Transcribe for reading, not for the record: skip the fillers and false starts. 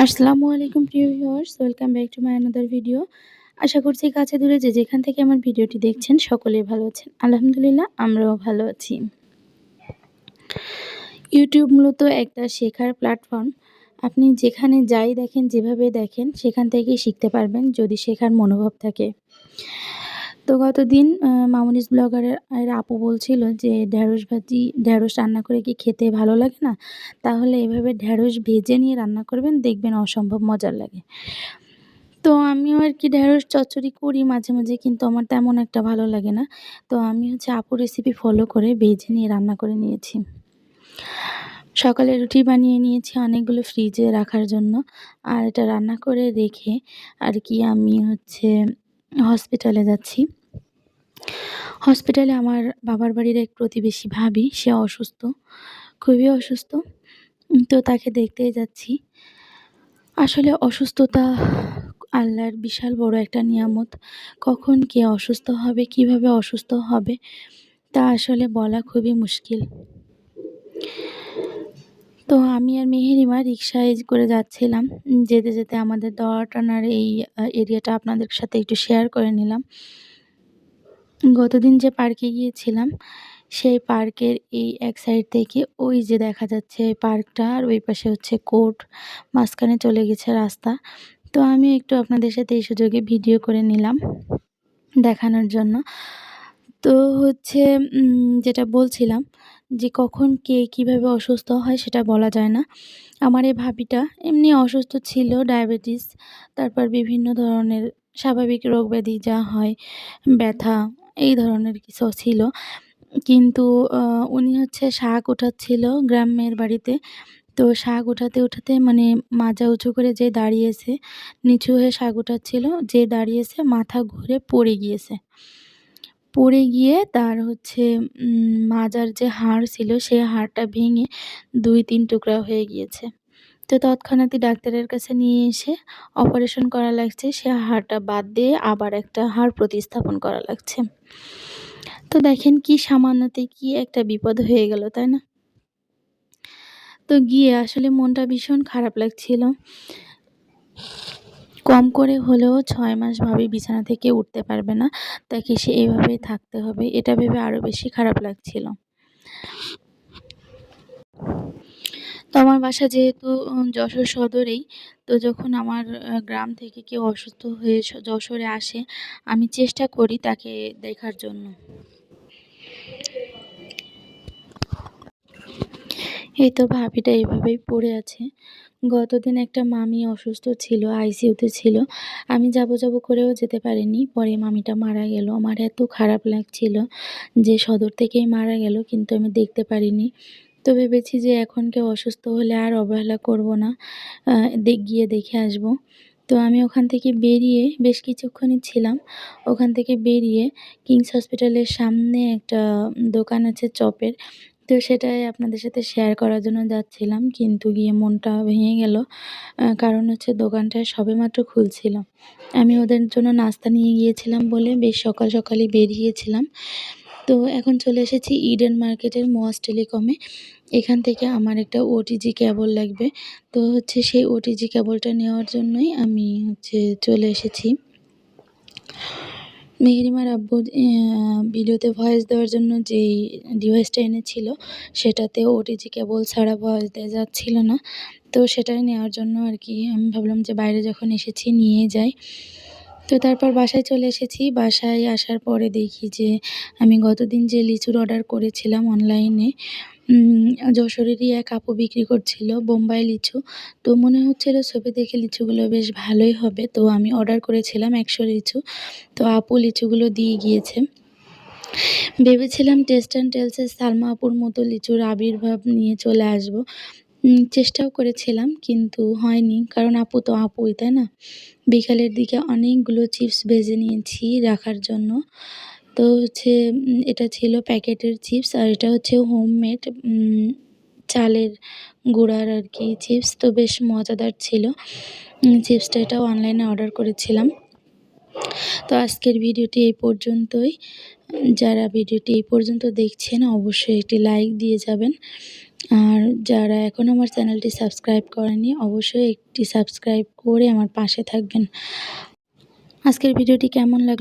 আসসালামু আলাইকুম প্রিয় viewers, welcome back to my another video. আশা করছি কাছে দূরে যে যেখান থেকে আমার ভিডিওটি দেখছেন সকলেই ভালো আছেন। আলহামদুলিল্লাহ আমরাও ভালো আছি। ইউটিউব মূলত একটা শেখার প্ল্যাটফর্ম। আপনি যেখানে যাই দেখেন, যেভাবে দেখেন সেখান থেকেই শিখতে পারবেন যদি শেখার মনোভাব থাকে। তো গতদিন মামুনিস ব্লগারের আপু বলছিল যে ঢেঁড়স রান্না করে কি খেতে ভালো লাগে না? তাহলে এভাবে ঢেঁড়স ভেজে নিয়ে রান্না করবেন, দেখবেন অসম্ভব মজার লাগে। তো আমিও আরকি ঢেঁড়স চচ্চড়ি করি মাঝে, মাঝে, কিন্তু আমার তেমন একটা ভালো লাগে না। তো আমি হচ্ছে আপুর রেসিপি ফলো করে ভেজে নিয়ে রান্না করে নিয়েছি। সকালে রুটি বানিয়ে নিয়েছি অনেকগুলো ফ্রিজে রাখার জন্য। আর এটা রান্না করে রেখে আরকি আমি হচ্ছে হসপিটালে যাচ্ছি। হসপিটালে আমার বাবার বাড়ির এক প্রতিবেশী ভাবি, সে অসুস্থ, খুবই অসুস্থ। তো তাকে দেখতেই যাচ্ছি। আসলে অসুস্থতা আল্লাহর বিশাল বড় একটা নিয়ামত। কখন কে অসুস্থ হবে, কিভাবে অসুস্থ হবে তা আসলে বলা খুবই মুশকিল। তো আমি আর মেহেরিমা রিক্সায় করে যাচ্ছিলাম। যেতে, যেতে আমাদের দোয়াটানার এই এরিয়াটা আপনাদের সাথে একটু শেয়ার করে নিলাম। গতদিন যে পার্কে গিয়েছিলাম, সেই পার্কের এই এক সাইড থেকে ওই যে দেখা যাচ্ছে পার্কটা, আর ওই পাশে হচ্ছে কোর্ট, মাঝখানে চলে গেছে রাস্তা। তো আমি একটু আপনাদের সাথে এই সুযোগে ভিডিও করে নিলাম দেখানোর জন্য। তো হচ্ছে যেটা বলছিলাম যে কখন কে কীভাবে অসুস্থ হয় সেটা বলা যায় না। আমার এই ভাবিটা এমনি অসুস্থ ছিল, ডায়াবেটিস, তারপর বিভিন্ন ধরনের স্বাভাবিক রোগব্যাধি যা হয়, ব্যথা, এই ধরনের কিছু ছিল। কিন্তু উনি হচ্ছে শাক উঠাচ্ছিল গ্রামের বাড়িতে। তো শাক উঠাতে, উঠাতে মানে মাজা উঁচু করে যে দাঁড়িয়েছে, নিচু হয়ে শাক উঠাচ্ছিল, যে দাঁড়িয়েছে মাথা ঘুরে পড়ে গিয়েছে। পড়ে গিয়ে তার হচ্ছে মাজার যে হাড় ছিল, সে হাড়টা ভেঙে ২-৩ টুকরা হয়ে গিয়েছে। তো তৎক্ষণাৎই ডাক্তারের কাছে নিয়ে এসে অপারেশন করা লাগছে। সে হাড়টা বাদ দিয়ে আবার একটা হাড় প্রতিস্থাপন করা লাগছে। তো দেখেন কি সামান্যতে কি একটা বিপদ হয়ে গেল, তাই না? তো গিয়ে আসলে মনটা ভীষণ খারাপ লাগছিল। কম করে হলেও ৬ মাস ভাবি বিছানা থেকে উঠতে পারবে না। তাকে সে এভাবেই থাকতে হবে। এটা ভেবে আরো বেশি খারাপ লাগছিল। তো আমার বাসা যেহেতু যশোর সদরেই, তো যখন আমার গ্রাম থেকে কেউ অসুস্থ হয়ে যশোরে আসে, আমি চেষ্টা করি তাকে দেখার জন্য। এই তো ভাবিটা এভাবেই পড়ে আছে। গতদিন একটা মামি অসুস্থ ছিল, আইসিইউতে ছিল। আমি যাবো, যাবো করেও যেতে পারিনি। পরে মামিটা মারা গেল। আমার এত খারাপ লাগছিল যে সদর থেকেই মারা গেল, কিন্তু আমি দেখতে পারিনি। তো ভেবেছি যে এখন কেউ অসুস্থ হলে আর অবহেলা করব না। গিয়ে দেখে আসব। তো আমি ওখান থেকে বেরিয়ে বেশ কিছুক্ষণই ছিলাম। ওখান থেকে বেরিয়ে কিংস হসপিটালের সামনে একটা দোকান আছে চপের। তো সেটাই আপনাদের সাথে শেয়ার করার জন্য যাচ্ছিলাম। কিন্তু গিয়ে মনটা ভেঙে গেল। কারণ হচ্ছে দোকানটা সবেমাত্র খুলছিল। আমি ওদের জন্য নাস্তা নিয়ে গিয়েছিলাম বলে বেশ সকাল সকালই বেরিয়েছিলাম। তো এখন চলে এসেছি ইডেন মার্কেটের মোয়াজ টেলিকমে। এখান থেকে আমার একটা ওটিজি কেবল লাগবে। তো হচ্ছে সেই ওটিজি কেবলটা নেওয়ার জন্যই আমি হচ্ছে চলে এসেছি। মেহেরিমার আব্বু ভিডিওতে ভয়েস দেওয়ার জন্য যেই ডিভাইসটা এনেছিল, সেটাতে ওটিজি কেবল ছাড়া ভয়েস দেয়া যাচ্ছিল না। তো সেটাই নেওয়ার জন্য আরকি আমি ভাবলাম যে বাইরে যখন এসেছি নিয়ে যাই। তো তারপর বাসায় চলে এসেছি। বাসায় আসার পরে দেখি যে আমি গতদিন যে লিচুর অর্ডার করেছিলাম অনলাইনে, যশোরেরই এক আপু বিক্রি করছিল বোম্বাই লিচু। তো মনে হচ্ছিল ছবি দেখে লিচুগুলো বেশ ভালোই হবে। তো আমি অর্ডার করেছিলাম ১০০ লিচু। তো আপু লিচুগুলো দিয়ে গিয়েছে। ভেবেছিলাম টেস্ট অ্যান্ড টেলসের সালমা আপুর মতো লিচুর আবির্ভাব নিয়ে চলে আসব। চেষ্টাও করেছিলাম, কিন্তু হয়নি। কারণ আপু তো আপুই, তাই না? বিকালের দিকে অনেকগুলো চিপস ভেজে নিয়েছি রাখার জন্য। তো হচ্ছে এটা ছিল প্যাকেটের চিপস, আর এটা হচ্ছে হোমমেড চালের গুঁড়ার আরকি চিপস। তো বেশ মজাদার ছিল চিপসটা। এটাও অনলাইনে অর্ডার করেছিলাম। তো আজকের ভিডিওটি এই পর্যন্তই। যারা ভিডিওটি এই পর্যন্ত দেখছেন অবশ্যই একটি লাইক দিয়ে যাবেন। আর যারা এখনও আমার চ্যানেলটি সাবস্ক্রাইব করেনি অবশ্যই একটি সাবস্ক্রাইব করে আমার পাশে থাকবেন। আজকের ভিডিওটি কেমন লাগলো